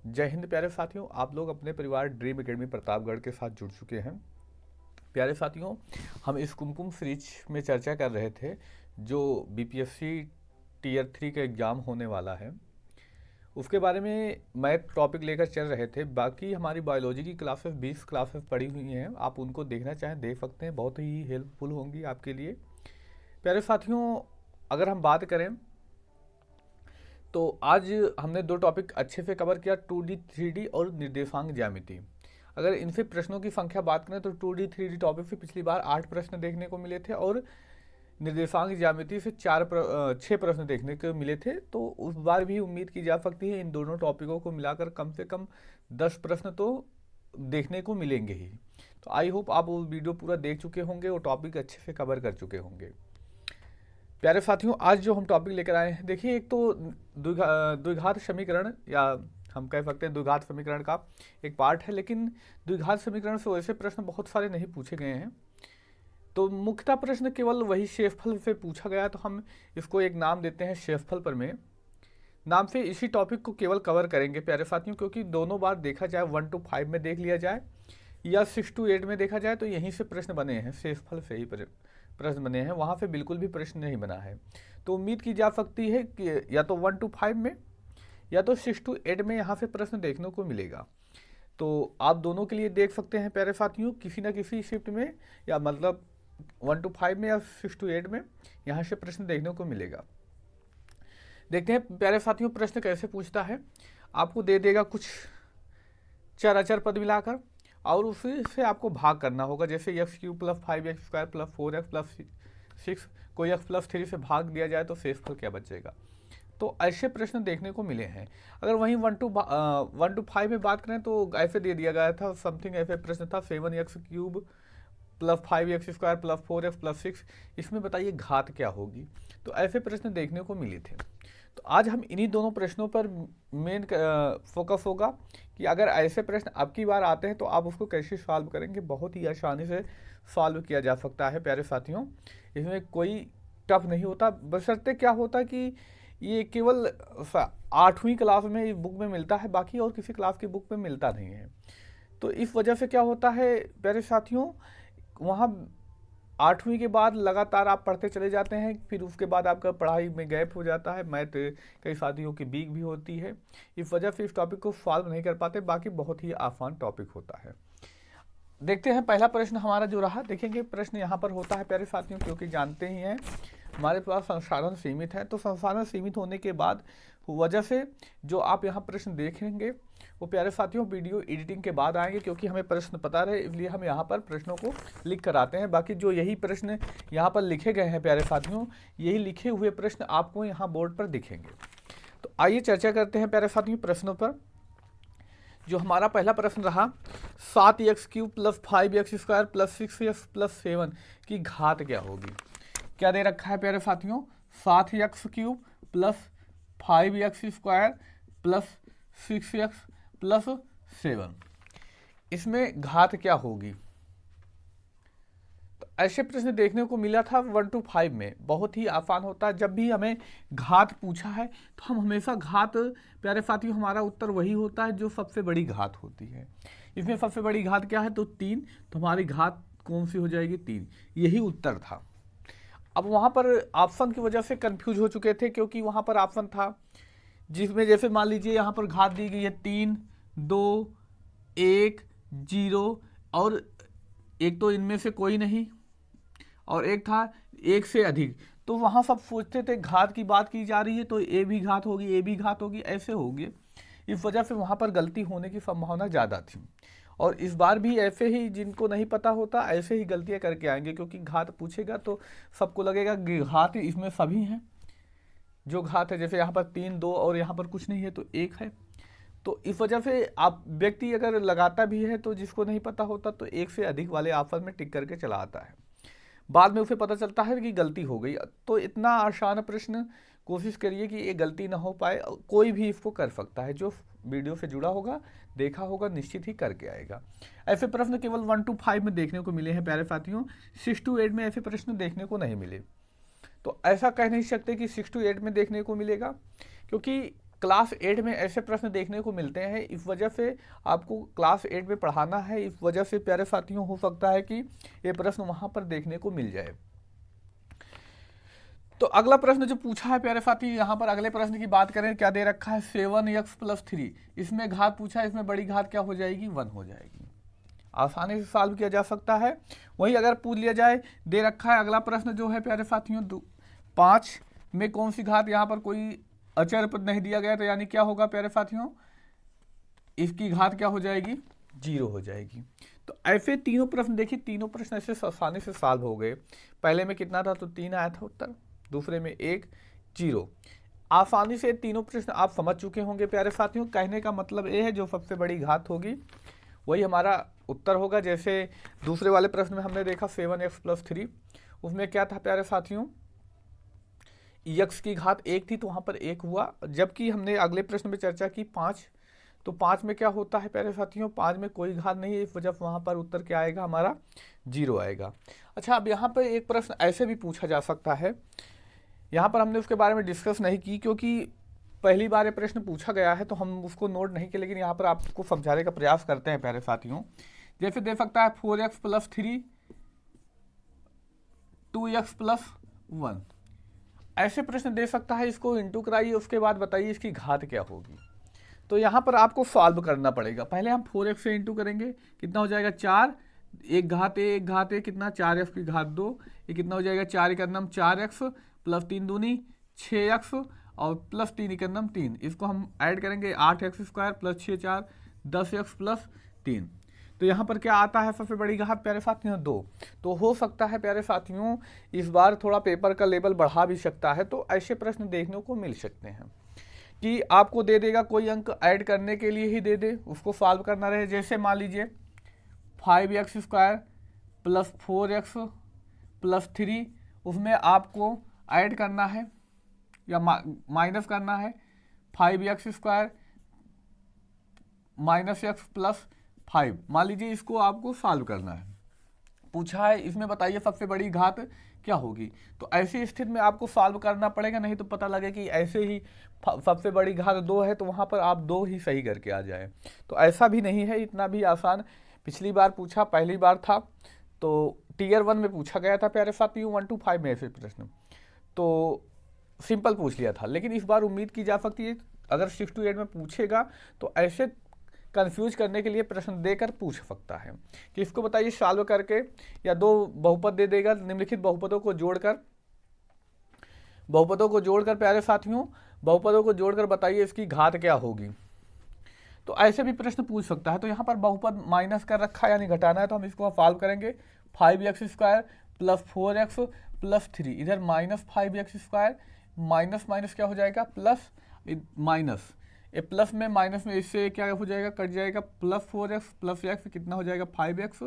जय हिंद प्यारे साथियों, आप लोग अपने परिवार ड्रीम एकेडमी प्रतापगढ़ के साथ जुड़ चुके हैं। प्यारे साथियों, हम इस कुमकुम सीरीज में चर्चा कर रहे थे जो बीपीएससी टीयर 3 का एग्ज़ाम होने वाला है, उसके बारे में मैथ टॉपिक लेकर चल रहे थे। बाकी हमारी बायोलॉजी की क्लासेस 20 क्लासेस पड़ी हुई हैं, आप उनको देखना चाहें देख सकते हैं, बहुत ही हेल्पफुल होंगी आपके लिए। प्यारे साथियों, अगर हम बात करें तो आज हमने दो टॉपिक अच्छे से कवर किया, 2D 3D और निर्देशांक ज्यामिति। अगर इनसे प्रश्नों की संख्या बात करें तो 2D 3D टॉपिक से पिछली बार 8 प्रश्न देखने को मिले थे और निर्देशांक ज्यामिति से 6 प्रश्न देखने को मिले थे। तो उस बार भी उम्मीद की जा सकती है इन दोनों टॉपिकों को मिलाकर कम से कम 10 प्रश्न तो देखने को मिलेंगे ही। तो आई होप आप वो वीडियो पूरा देख चुके होंगे और टॉपिक अच्छे से कवर कर चुके होंगे। प्यारे साथियों, आज जो हम टॉपिक लेकर आए हैं, देखिए, एक तो द्विघात समीकरण, या हम कह सकते हैं द्विघात समीकरण का एक पार्ट है, लेकिन द्विघात समीकरण से वैसे प्रश्न बहुत सारे नहीं पूछे गए हैं। तो मुख्यतः प्रश्न केवल वही शेषफल से पूछा गया, तो हम इसको एक नाम देते हैं शेषफल प्रमेय नाम से। इसी टॉपिक को केवल कवर करेंगे प्यारे साथियों, क्योंकि दोनों बार देखा जाए 1 to 5 में देख लिया जाए या 6 to 8 में देखा जाए तो यहीं से प्रश्न बने हैं, शेषफल से ही प्रश्न बने हैं, वहाँ पे बिल्कुल भी प्रश्न नहीं बना है। तो उम्मीद की जा सकती है कि या तो 1 to 5 में या तो 6 to 8 में यहाँ से प्रश्न देखने को मिलेगा। तो आप दोनों के लिए देख सकते हैं प्यारे साथियों, किसी न किसी शिफ्ट में, या मतलब 1 to 5 में या 6 to 8 में यहाँ से प्रश्न देखने को मिलेगा। देखते हैं प्यारे साथियों प्रश्न कैसे पूछता है। आपको दे देगा कुछ चर अचर पद मिलाकर और उसी से आपको भाग करना होगा, जैसे x³ + 5x² + 4x + 6 कोई x+3 से भाग दिया जाए तो शेषफल क्या बचेगा। तो ऐसे प्रश्न देखने को मिले हैं। अगर वहीं 1 to 5 में बात करें तो ऐसे दे दिया गया था, समथिंग ऐसे प्रश्न था, 7x³ + 5x² + 4x + 6, इसमें बताइए घात क्या होगी। तो ऐसे प्रश्न देखने को मिले थे। तो आज हम इन्हीं दोनों प्रश्नों पर मेन फोकस होगा कि अगर ऐसे प्रश्न आपकी बार आते हैं तो आप उसको कैसे सॉल्व करेंगे। बहुत ही आसानी से सॉल्व किया जा सकता है प्यारे साथियों, इसमें कोई टफ नहीं होता। बशर्ते क्या होता कि ये केवल 8वीं क्लास में इस बुक में मिलता है, बाकी और किसी क्लास की बुक में मिलता नहीं है। तो इस वजह से क्या होता है प्यारे साथियों, वहाँ 8वीं के बाद लगातार आप पढ़ते चले जाते हैं, फिर उसके बाद आपका पढ़ाई में गैप हो जाता है, मैथ कई साथियों की वीक भी होती है, इस वजह से इस टॉपिक को सॉल्व नहीं कर पाते। बाकी बहुत ही आसान टॉपिक होता है। देखते हैं पहला प्रश्न हमारा जो रहा। देखेंगे प्रश्न यहाँ पर होता है प्यारे साथियों, क्योंकि जानते ही हैं हमारे पास संसाधन सीमित है, तो संसाधन सीमित होने के बाद वजह से जो आप यहाँ प्रश्न देखेंगे वो प्यारे साथियों वीडियो एडिटिंग के बाद आएंगे, क्योंकि हमें प्रश्न पता रहे इसलिए हम यहाँ पर प्रश्नों को लिख कर आते हैं। बाकी जो यही प्रश्न यहाँ पर लिखे गए हैं प्यारे साथियों, यही लिखे हुए प्रश्न आपको यहाँ बोर्ड पर दिखेंगे। तो आइए चर्चा करते हैं प्यारे साथियों प्रश्नों पर। जो हमारा पहला प्रश्न रहा, 7x³ + 5x² + 6x + 7 की घात क्या होगी। क्या दे रखा है प्यारे साथियों, 7x³ + 5x² + 6x + 7, इसमें घात क्या होगी। तो ऐसे प्रश्न देखने को मिला था 1 to 5 में, बहुत ही आसान होता है। जब भी हमें घात पूछा है तो हम हमेशा घात, प्यारे साथियों हमारा उत्तर वही होता है जो सबसे बड़ी घात होती है। इसमें सबसे बड़ी घात क्या है, तो 3, तो हमारी घात कौन सी हो जाएगी, 3, यही उत्तर था। अब वहाँ पर ऑप्शन की वजह से कंफ्यूज हो चुके थे, क्योंकि वहाँ पर ऑप्शन था जिसमें जैसे मान लीजिए यहाँ पर घात दी गई है 3, 2, 1, 0, और एक तो इनमें से कोई नहीं, और एक था 1 से अधिक। तो वहाँ सब सोचते थे घात की बात की जा रही है तो ए भी घात होगी, ए भी घात होगी, ऐसे होगी। इस वजह से वहाँ पर गलती होने की संभावना ज़्यादा थी। और इस बार भी ऐसे ही, जिनको नहीं पता होता ऐसे ही गलतियाँ करके आएंगे, क्योंकि घात पूछेगा तो सबको लगेगा कि घात इसमें सभी हैं। जो घात है जैसे यहाँ पर 3, 2 और यहाँ पर कुछ नहीं है तो 1 है। तो इस वजह से आप व्यक्ति अगर लगाता भी है तो जिसको नहीं पता होता तो 1 से अधिक वाले ऑप्शन में टिक करके चला आता है, बाद में उसे पता चलता है कि गलती हो गई। तो इतना आसान प्रश्न कोशिश करिए कि ये गलती ना हो पाए, कोई भी इसको कर सकता है, जो वीडियो से जुड़ा होगा, देखा होगा, निश्चित ही करके आएगा। ऐसे प्रश्न केवल 1 to 5 में देखने को मिले हैं प्यारे साथियों, 6 to 8 में ऐसे प्रश्न देखने को नहीं मिले। तो ऐसा कह नहीं सकते कि 6 to 8 में देखने को मिलेगा, क्योंकि क्लास 8 में ऐसे प्रश्न देखने को मिलते हैं, इस वजह से आपको क्लास 8 में पढ़ाना है, इस वजह से प्यारे साथियों हो सकता है कि ये प्रश्न वहाँ पर देखने को मिल जाए। तो अगला प्रश्न जो पूछा है प्यारे साथी, यहाँ पर अगले प्रश्न की बात करें, क्या दे रखा है 7x + 3, इसमें घात पूछा है, इसमें बड़ी घात क्या हो जाएगी 1 हो जाएगी। आसानी से सॉल्व किया जा सकता है। वहीं अगर पूछ लिया जाए, दे रखा है अगला प्रश्न जो है प्यारे साथियों 5 में कौन सी घात, यहाँ पर कोई अचर पद नहीं दिया गया, तो यानी क्या होगा प्यारे साथियों, इसकी घात क्या हो जाएगी 0 हो जाएगी। तो ऐसे तीनों प्रश्न देखिए, तीनों प्रश्न ऐसे आसानी से सॉल्व हो गए। पहले में कितना था, तो 3 आया था उत्तर, दूसरे में 1 0। आसानी से तीनों प्रश्न आप समझ चुके होंगे प्यारे साथियों। कहने का मतलब ये है जो सबसे बड़ी घात होगी वही हमारा उत्तर होगा। जैसे दूसरे वाले प्रश्न में हमने देखा 7x + 3, उसमें क्या था प्यारे साथियों, x की घात 1 थी, तो वहाँ पर 1 हुआ। जबकि हमने अगले प्रश्न में चर्चा की 5, तो 5 में क्या होता है प्यारे साथियों, 5 में कोई घात नहीं है, इस वजह से वहाँ पर उत्तर क्या आएगा हमारा 0 आएगा। अच्छा, अब यहाँ पर एक प्रश्न ऐसे भी पूछा जा सकता है, यहाँ पर हमने उसके बारे में डिस्कस नहीं की क्योंकि पहली बार ये प्रश्न पूछा गया है, तो हम उसको नोट नहीं किए, लेकिन यहाँ पर आपको समझाने का प्रयास करते हैं प्यारे साथियों। जैसे दे सकता है 4x + 3 2x + 1, ऐसे प्रश्न दे सकता है। इसको इंटू कराइए, उसके बाद बताइए इसकी घात क्या होगी। तो यहाँ पर आपको सॉल्व करना पड़ेगा। पहले हम 4x से इंटू करेंगे, कितना हो जाएगा 4, एक घात है कितना 4x की घात 2, ये कितना हो जाएगा 4 × 9 4x + 3 दूनी 6x और +3 × 9 3, इसको हम ऐड करेंगे 8x² + 6 4 10x + 3। तो यहाँ पर क्या आता है सबसे बड़ी घात प्यारे साथियों 2। तो हो सकता है प्यारे साथियों इस बार थोड़ा पेपर का लेवल बढ़ा भी सकता है, तो ऐसे प्रश्न देखने को मिल सकते हैं कि आपको दे देगा कोई अंक ऐड करने के लिए ही दे दे, उसको सॉल्व करना रहे। जैसे मान लीजिए 5x² + 4x + 3, उसमें आपको ऐड करना है या माइनस करना है 5x² - x + 5। मान लीजिए इसको आपको सॉल्व करना है, पूछा है इसमें बताइए सबसे बड़ी घात क्या होगी। तो ऐसी स्थिति में आपको सॉल्व करना पड़ेगा, नहीं तो पता लगे कि ऐसे ही सबसे बड़ी घात 2 है, तो वहाँ पर आप 2 ही सही करके आ जाए। तो ऐसा भी नहीं है, इतना भी आसान। पिछली बार पूछा, पहली बार था तो टियर 1 में पूछा गया था प्यारे साथियों 1 to 5 में ऐसे प्रश्न, तो सिंपल पूछ लिया था। लेकिन इस बार उम्मीद की जा सकती है अगर 6 to 8 में पूछेगा तो ऐसे कंफ्यूज करने के लिए प्रश्न देकर पूछ सकता है कि इसको बताइए सॉल्व करके, या 2 बहुपद दे देगा, निम्नलिखित बहुपदों को जोड़कर प्यारे साथियों बहुपदों को जोड़कर बताइए इसकी घात क्या होगी। तो ऐसे भी प्रश्न पूछ सकता है। तो यहाँ पर बहुपद माइनस कर रखा है यानी घटाना है, तो हम इसको सॉल्व करेंगे 5x² + 4x + 3, इधर -5x² माइनस माइनस क्या हो जाएगा प्लस माइनस, ये प्लस में माइनस में इससे क्या हो जाएगा कट जाएगा, +4x + x कितना हो जाएगा 5x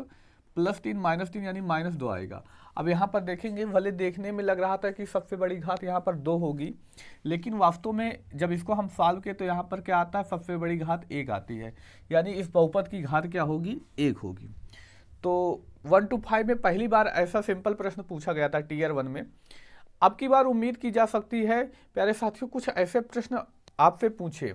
+ 3 -3 यानी -2 आएगा। अब यहाँ पर देखेंगे, भले देखने में लग रहा था कि सबसे बड़ी घात यहाँ पर 2 होगी, लेकिन वास्तव में जब इसको हम सॉल्व किए तो यहाँ पर क्या आता है सबसे बड़ी घात 1 आती है, यानी इस बहुपद की घात क्या होगी 1 होगी। तो 1 to 5 में पहली बार ऐसा सिंपल प्रश्न पूछा गया था टियर 1 में। अब की बार उम्मीद की जा सकती है प्यारे साथियों कुछ ऐसे प्रश्न आपसे पूछे,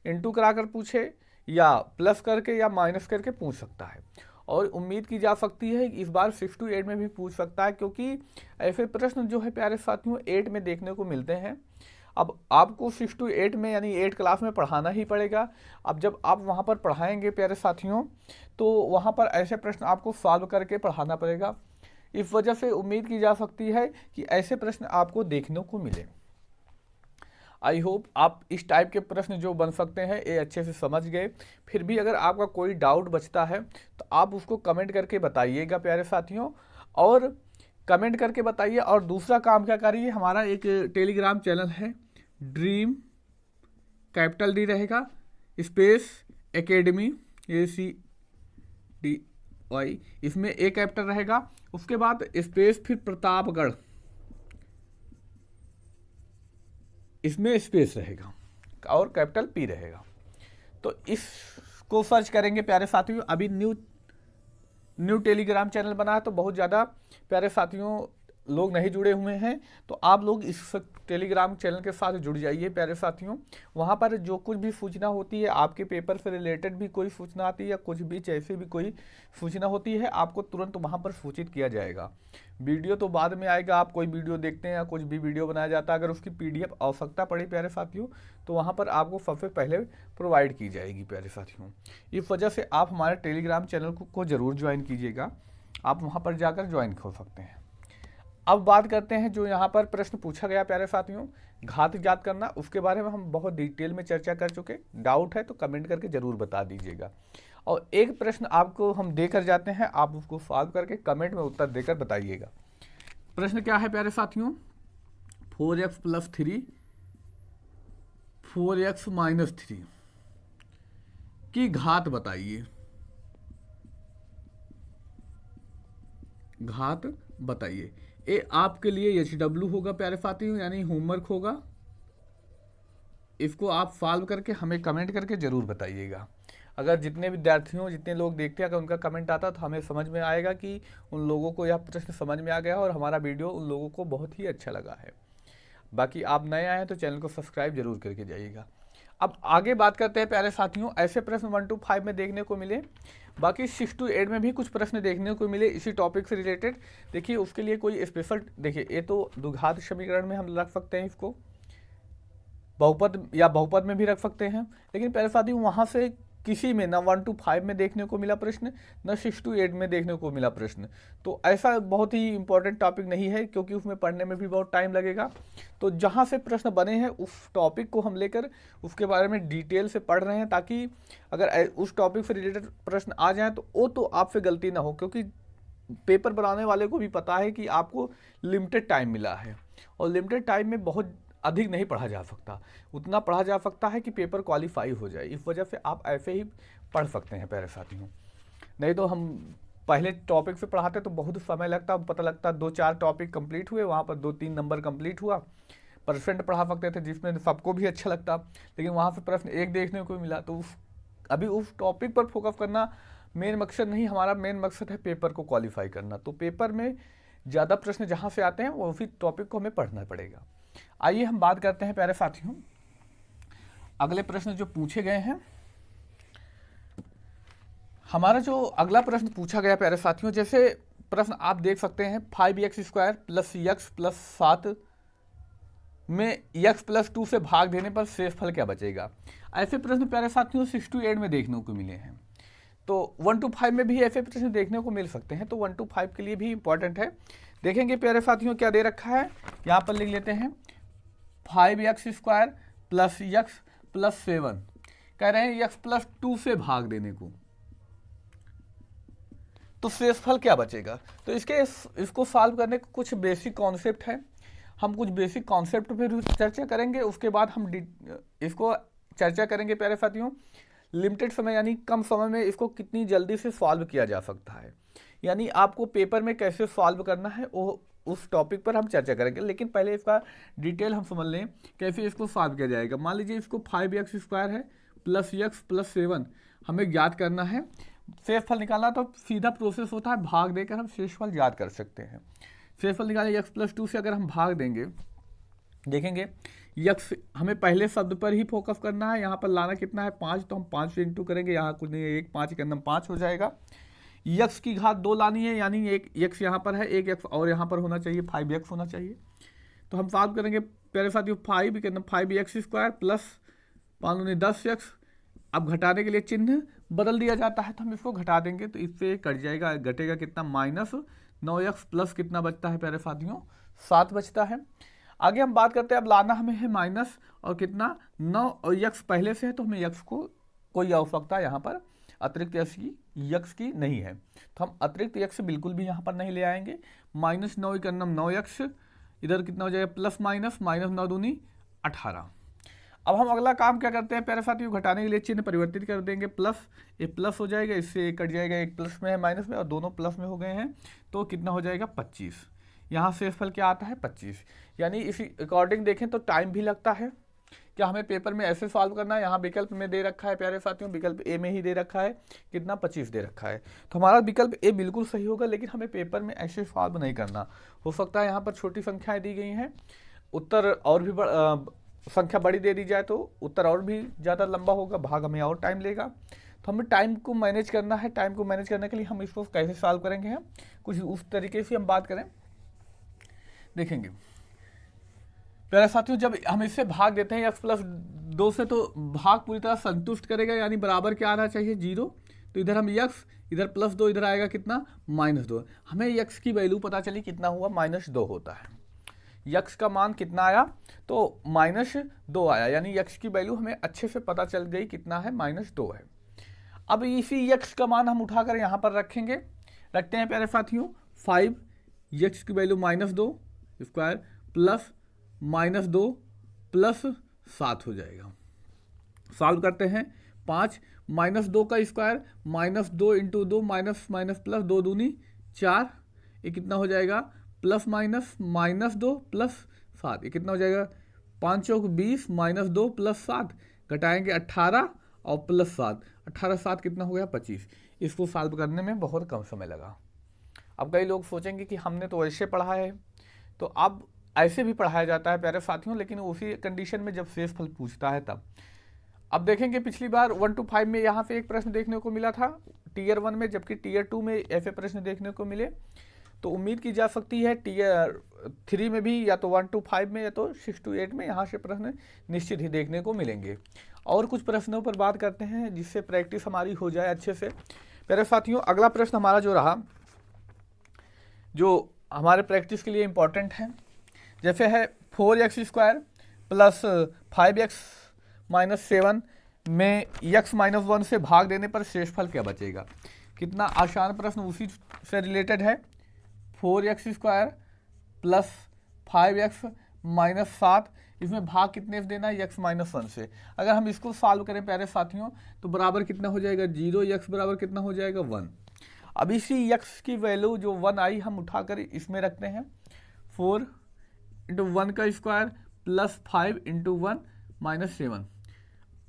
इंटू कराकर पूछे या प्लस करके या माइनस करके पूछ सकता है, और उम्मीद की जा सकती है इस बार 6 to 8 में भी पूछ सकता है, क्योंकि ऐसे प्रश्न जो है प्यारे साथियों 8 में देखने को मिलते हैं। अब आपको 6 to 8 में यानी 8 क्लास में पढ़ाना ही पड़ेगा। अब जब आप वहाँ पर पढ़ाएंगे प्यारे साथियों, तो वहाँ पर ऐसे प्रश्न आपको सॉल्व करके पढ़ाना पड़ेगा। इस वजह से उम्मीद की जा सकती है कि ऐसे प्रश्न आपको देखने को मिले। आई होप आप इस टाइप के प्रश्न जो बन सकते हैं ये अच्छे से समझ गए। फिर भी अगर आपका कोई डाउट बचता है तो आप उसको कमेंट करके बताइएगा प्यारे साथियों, और कमेंट करके बताइए। और दूसरा काम क्या करिए, हमारा एक टेलीग्राम चैनल है ड्रीम कैपिटल D रहेगा स्पेस एकेडमी ACDY, इसमें A कैपिटल रहेगा, उसके बाद स्पेस फिर प्रतापगढ़, इसमें स्पेस रहेगा और कैपिटल P रहेगा। तो इसको सर्च करेंगे प्यारे साथियों। अभी न्यू टेलीग्राम चैनल बना है तो बहुत ज़्यादा प्यारे साथियों लोग नहीं जुड़े हुए हैं तो आप लोग इस टेलीग्राम चैनल के साथ जुड़ जाइए प्यारे साथियों। वहाँ पर जो कुछ भी सूचना होती है, आपके पेपर से रिलेटेड भी कोई सूचना आती है या कुछ भी जैसे भी कोई सूचना होती है, आपको तुरंत वहाँ पर सूचित किया जाएगा। वीडियो तो बाद में आएगा, आप कोई वीडियो देखते हैं या कुछ भी वीडियो बनाया जाता है, अगर उसकी PDF आवश्यकता पड़े प्यारे साथियों तो वहाँ पर आपको सबसे पहले प्रोवाइड की जाएगी प्यारे साथियों। इस वजह से आप हमारे टेलीग्राम चैनल को ज़रूर ज्वाइन कीजिएगा, आप वहाँ पर जाकर ज्वाइन हो सकते हैं। अब बात करते हैं जो यहाँ पर प्रश्न पूछा गया प्यारे साथियों, घात ज्ञात करना, उसके बारे में हम बहुत डिटेल में चर्चा कर चुके। डाउट है तो कमेंट करके ज़रूर बता दीजिएगा। और एक प्रश्न आपको हम देकर जाते हैं, आप उसको सॉल्व करके कमेंट में उत्तर देकर बताइएगा। प्रश्न क्या है प्यारे साथियों, 4x + 3 4x - 3 की घात बताइए। घात बताइए। ये आपके लिए HW होगा प्यारे साथियों, यानी होमवर्क होगा। इसको आप सॉल्व करके हमें कमेंट करके ज़रूर बताइएगा। अगर जितने विद्यार्थियों, जितने लोग देखते हैं, अगर उनका कमेंट आता तो हमें समझ में आएगा कि उन लोगों को यह प्रश्न समझ में आ गया और हमारा वीडियो उन लोगों को बहुत ही अच्छा लगा है। बाकी आप नए आए हैं तो चैनल को सब्सक्राइब जरूर करके जाइएगा। अब आगे बात करते हैं प्यारे साथियों, ऐसे प्रश्न 1 to 5 में देखने को मिले, बाकी 6 to 8 में भी कुछ प्रश्न देखने को मिले इसी टॉपिक से रिलेटेड। देखिए उसके लिए कोई स्पेशल, देखिए ये तो द्विघात समीकरण में हम रख सकते हैं इसको, बहुपद या बहुपद में भी रख सकते हैं, लेकिन प्यारे साथियों वहाँ से किसी में ना 1 to 5 में देखने को मिला प्रश्न, ना 6 to 8 में देखने को मिला प्रश्न। तो ऐसा बहुत ही इंपॉर्टेंट टॉपिक नहीं है, क्योंकि उसमें पढ़ने में भी बहुत टाइम लगेगा। तो जहाँ से प्रश्न बने हैं उस टॉपिक को हम लेकर उसके बारे में डिटेल से पढ़ रहे हैं, ताकि अगर उस टॉपिक से रिलेटेड प्रश्न आ जाए तो वो तो आपसे गलती ना हो, क्योंकि पेपर बनाने वाले को भी पता है कि आपको लिमिटेड टाइम मिला है और लिमिटेड टाइम में बहुत अधिक नहीं पढ़ा जा सकता, उतना पढ़ा जा सकता है कि पेपर क्वालिफाई हो जाए। इस वजह से आप ऐसे ही पढ़ सकते हैं प्यारे साथियों। नहीं तो हम पहले टॉपिक से पढ़ाते तो बहुत समय लगता, पता लगता 2-4 टॉपिक कंप्लीट हुए, वहाँ पर 2-3 नंबर कंप्लीट हुआ, परसेंट पढ़ा सकते थे जिसमें सबको भी अच्छा लगता, लेकिन वहाँ से प्रश्न एक देखने को मिला। तो अभी उस टॉपिक पर फोकस करना मेन मकसद नहीं, हमारा मेन मकसद है पेपर को क्वालिफाई करना। तो पेपर में ज़्यादा प्रश्न जहाँ से आते हैं वो उसी टॉपिक को हमें पढ़ना पड़ेगा। आइए हम बात करते हैं प्यारे साथियों, अगले प्रश्न जो पूछे गए हैं। हमारा जो अगला प्रश्न पूछा गया प्यारे साथियों, जैसे प्रश्न आप देख सकते हैं 5x² + x + 7 में x + 2 से भाग देने पर शेषफल क्या बचेगा। ऐसे प्रश्न प्यारे साथियों 6 to 8 में देखने को मिले हैं। तो 1 to 5 में भी ऐसे प्रश्न देखने को मिल सकते हैं, तो 1 to 5 के लिए भी इंपॉर्टेंट है। देखेंगे प्यारे साथियों क्या दे रखा है, यहाँ पर लिख लेते हैं 5x² + x + 7, कह रहे हैं x + 2 से भाग देने को, तो शेषफल क्या बचेगा। तो इसको सॉल्व करने के कुछ बेसिक कॉन्सेप्ट है, हम कुछ बेसिक कॉन्सेप्ट पर चर्चा करेंगे, उसके बाद हम इसको चर्चा करेंगे प्यारे साथियों लिमिटेड समय यानी कम समय में इसको कितनी जल्दी से सॉल्व किया जा सकता है, यानी आपको पेपर में कैसे सॉल्व करना है वो उस टॉपिक पर हम चर्चा करेंगे। लेकिन पहले इसका डिटेल हम समझ लें कैसे इसको सॉल्व किया जाएगा। मान लीजिए इसको 5x² है + x + 7 हमें ज्ञात करना है, शेषफल निकालना, तो सीधा प्रोसेस होता है भाग देकर हम शेषफल ज्ञात कर सकते हैं। शेषफल निकालें x + 2 से अगर हम भाग देंगे, देखेंगे यक्स हमें पहले शब्द पर ही फोकस करना है, यहाँ पर लाना कितना है 5, तो हम 5 से इंटू करेंगे, यहाँ कुछ नहीं है 1 5 के अंदर 5 हो जाएगा। यक्स की घात 2 लानी है, यानी एक यक्स यहाँ पर है, एक यक्स और यहाँ पर होना चाहिए, 5x होना चाहिए। तो हम सॉल्व करेंगे पहले साथियों 5 के अंदर 5x² + 5 10x। अब घटाने के लिए चिन्ह बदल दिया जाता है, तो हम इसको घटा देंगे तो इससे कट जाएगा, घटेगा कितना -9x प्लस कितना बचता है प्यारे साथियों 7 बचता है। आगे हम बात करते हैं, अब लाना हमें है माइनस और कितना 9 और यक्स पहले से है, तो हमें यक्स को कोई आवश्यकता यहाँ पर अतिरिक्त यक्स की नहीं है, तो हम अतिरिक्त यक्स बिल्कुल भी यहाँ पर नहीं ले आएंगे। -9 के अंदर 9x, इधर कितना हो जाएगा प्लस माइनस, -9 दूनी 18। अब हम अगला काम क्या करते हैं प्यारे साथियों, घटाने के लिए चिन्ह परिवर्तित कर देंगे, प्लस ये प्लस हो जाएगा, इससे कट जाएगा, एक प्लस में है माइनस में और दोनों प्लस में हो गए हैं, तो कितना हो जाएगा 25। यहाँ शेषफल क्या आता है 25, यानी इसी अकॉर्डिंग देखें तो टाइम भी लगता है, क्या हमें पेपर में ऐसे सॉल्व करना है? यहाँ विकल्प में दे रखा है प्यारे साथियों, विकल्प ए में ही दे रखा है कितना 25 दे रखा है, तो हमारा विकल्प ए बिल्कुल सही होगा। लेकिन हमें पेपर में ऐसे सॉल्व नहीं करना। हो सकता है यहाँ पर छोटी संख्याएं दी गई हैं, उत्तर और भी संख्या बड़ी दे दी जाए तो उत्तर और भी ज़्यादा लंबा होगा, भाग हमें और टाइम लेगा। तो हमें टाइम को मैनेज करना है। टाइम को मैनेज करने के लिए हम इसको कैसे सॉल्व करेंगे, हम कुछ उस तरीके से हम बात करें, देखेंगे प्यारे साथियों। जब हम इससे भाग देते हैं x+2 से, तो भाग पूरी तरह संतुष्ट करेगा, यानी बराबर क्या आना चाहिए 0। तो इधर हम x, इधर +2, इधर आएगा कितना -2। हमें x की वैल्यू पता चली कितना हुआ, -2 होता है। x का मान कितना आया, तो -2 आया, यानी x की वैल्यू हमें अच्छे से पता चल गई कितना है, -2 है। अब इसी x का मान हम उठाकर यहाँ पर रखेंगे, रखते हैं प्यारे साथियों। 5 x की वैल्यू -2 स्क्वायर प्लस -2 प्लस 7 हो जाएगा। सॉल्व करते हैं। 5 -2 का स्क्वायर, -2 × 2 माइनस प्लस 2 दूनी 4, ये कितना हो जाएगा प्लस माइनस -2 प्लस 7, ये कितना हो जाएगा 5 चौक 20 -2 प्लस 7, घटाएंगे 18 और प्लस 7, 18 7 कितना हो गया 25। इसको सॉल्व करने में बहुत कम समय लगा। अब कई लोग सोचेंगे कि हमने तो ऐसे पढ़ा है, तो अब ऐसे भी पढ़ाया जाता है प्यारे साथियों, लेकिन उसी कंडीशन में जब शेषफल पूछता है तब। अब देखेंगे पिछली बार 1 to 5 में यहाँ पे एक प्रश्न देखने को मिला था टीयर 1 में, जबकि टीयर 2 में ऐसे प्रश्न देखने को मिले। तो उम्मीद की जा सकती है टीयर 3 में भी या तो 1 to 5 में या तो 6 to 8 में यहाँ से प्रश्न निश्चित ही देखने को मिलेंगे। और कुछ प्रश्नों पर बात करते हैं जिससे प्रैक्टिस हमारी हो जाए अच्छे से। प्यारे साथियों, अगला प्रश्न हमारा जो रहा, जो हमारे प्रैक्टिस के लिए इम्पॉर्टेंट है, जैसे है 4x² प्लस 5x - 7 में x - 1 से भाग देने पर शेषफल क्या बचेगा। कितना आसान प्रश्न, उसी से रिलेटेड है। 4x² प्लस 5x - 7, इसमें भाग कितने से देना है, x - 1 से। अगर हम इसको सॉल्व करें प्यारे साथियों, तो बराबर कितना हो जाएगा 0, x बराबर कितना हो जाएगा 1। अब इसी x की वैल्यू जो 1 आई हम उठाकर इसमें रखते हैं। 4 × 1 का स्क्वायर प्लस 5 × 1 - 7।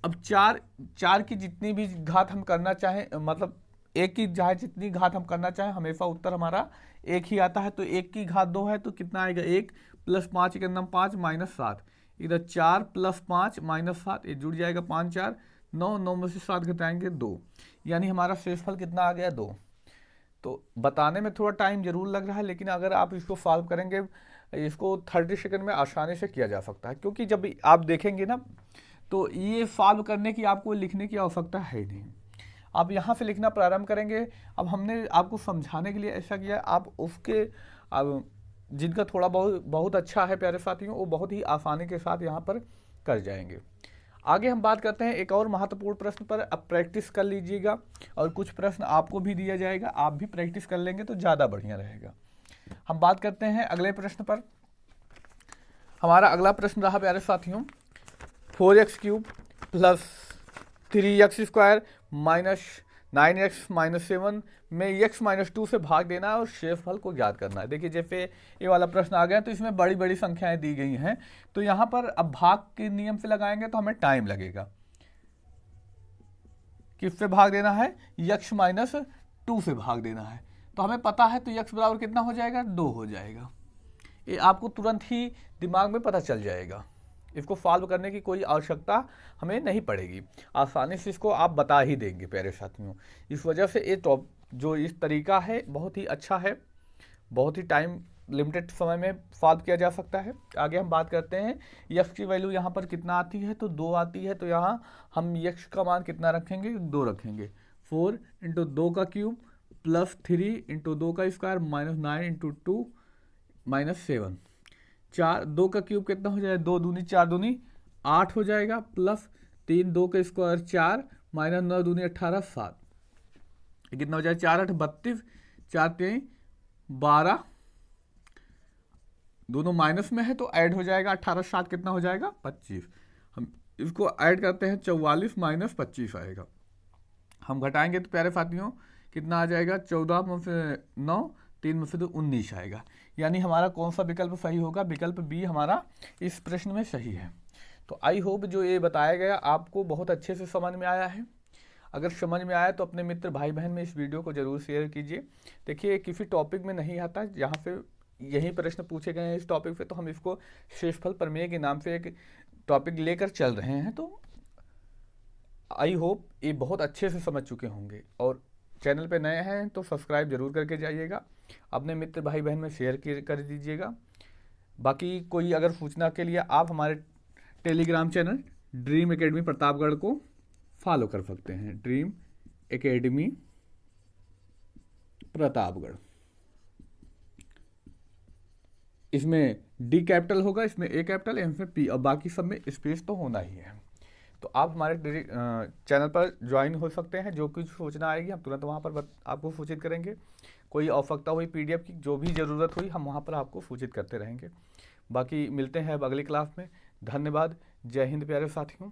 अब 4 की जितनी भी घात हम करना चाहें, मतलब एक की चाहे जितनी घात हम करना चाहें, हमेशा उत्तर हमारा एक ही आता है। तो 1 की घात 2 है तो कितना आएगा 1 प्लस 5 के अंदर 5 -7, इधर 4 प्लस 5 -7, ये जुड़ जाएगा 5 4 9, 9 में से 7 घटाएंगे 2, यानी हमारा शेषफल कितना आ गया 2। तो बताने में थोड़ा टाइम जरूर लग रहा है, लेकिन अगर आप इसको सॉल्व करेंगे, इसको 30 सेकंड में आसानी से किया जा सकता है। क्योंकि जब आप देखेंगे ना, तो ये सॉल्व करने की आपको लिखने की आवश्यकता है नहीं, आप यहाँ से लिखना प्रारंभ करेंगे। अब हमने आपको समझाने के लिए ऐसा किया, आप उसके जिनका थोड़ा बहुत अच्छा है प्यारे साथियों, वो बहुत ही आसानी के साथ यहाँ पर कर जाएंगे। आगे हम बात करते हैं एक और महत्वपूर्ण प्रश्न पर। अब प्रैक्टिस कर लीजिएगा, और कुछ प्रश्न आपको भी दिया जाएगा, आप भी प्रैक्टिस कर लेंगे तो ज़्यादा बढ़िया रहेगा। हम बात करते हैं अगले प्रश्न पर। हमारा अगला प्रश्न रहा प्यारे साथियों, 4x³ plus 3x² minus 9x - 7 में x - 2 से भाग देना है और शेषफल को ज्ञात करना है। देखिए जैसे ये वाला प्रश्न आ गया, तो इसमें बड़ी बड़ी संख्याएं दी गई हैं, तो यहाँ पर अब भाग के नियम से लगाएंगे तो हमें टाइम लगेगा। किससे भाग देना है, x - 2 से भाग देना है। तो हमें पता है, तो x बराबर कितना हो जाएगा 2 हो जाएगा। ये आपको तुरंत ही दिमाग में पता चल जाएगा, इसको सॉल्व करने की कोई आवश्यकता हमें नहीं पड़ेगी, आसानी से इसको आप बता ही देंगे प्यारे साथियों। इस वजह से ये जो इस तरीका है बहुत ही अच्छा है, बहुत ही टाइम लिमिटेड समय में सॉल्व किया जा सकता है। आगे हम बात करते हैं, x की वैल्यू यहाँ पर कितना आती है, तो 2 आती है। तो यहाँ हम x का मान कितना रखेंगे, 2 रखेंगे। 4 × 2 का क्यूब प्लस 3 × 2 का स्क्वायर -9 × 2 -7, 4 2 का क्यूब कितना हो जाएगा, 2 दूनी 4 दूनी 8 हो जाएगा, प्लस 3 2 का स्क्वायर 4 -9 दूनी 18 7, कितना हो जाएगा 4 8 32, 4 3 12, दोनों माइनस में है तो ऐड हो जाएगा 18 7 कितना हो जाएगा 25। हम इसको ऐड करते हैं, 44 - 25 आएगा। हम घटाएंगे तो प्यारे साथियों कितना आ जाएगा, 14 में से 9, 3 में से 2 19 आएगा। यानी हमारा कौन सा विकल्प सही होगा, विकल्प बी हमारा इस प्रश्न में सही है। तो आई होप जो ये बताया गया आपको बहुत अच्छे से समझ में आया है। अगर समझ में आया तो अपने मित्र भाई बहन में इस वीडियो को जरूर शेयर कीजिए। देखिए किसी टॉपिक में नहीं आता, जहाँ से यही प्रश्न पूछे गए हैं इस टॉपिक पे, तो हम इसको शेषफल प्रमेय के नाम से एक टॉपिक लेकर चल रहे हैं। तो आई होप ये बहुत अच्छे से समझ चुके होंगे, और चैनल पे नए हैं तो सब्सक्राइब जरूर करके जाइएगा, अपने मित्र भाई बहन में शेयर कर दीजिएगा। बाकी कोई अगर सूचना के लिए आप हमारे Telegram channel dream academy Pratapgarh को फॉलो कर सकते हैं। ड्रीम एकेडमी प्रतापगढ़, इसमें डी कैपिटल होगा, इसमें ए कैपिटल, इसमें पी, और बाकी सब में स्पेस तो होना ही है। तो आप हमारे चैनल पर ज्वाइन हो सकते हैं। जो कुछ सूचना आएगी हम तुरंत वहाँ पर आपको सूचित करेंगे। कोई आवश्यकता हुई पीडीएफ की, जो भी ज़रूरत हुई, हम वहाँ पर आपको सूचित करते रहेंगे। बाकी मिलते हैं अब अगली क्लास में। धन्यवाद। जय हिंद प्यारे साथियों।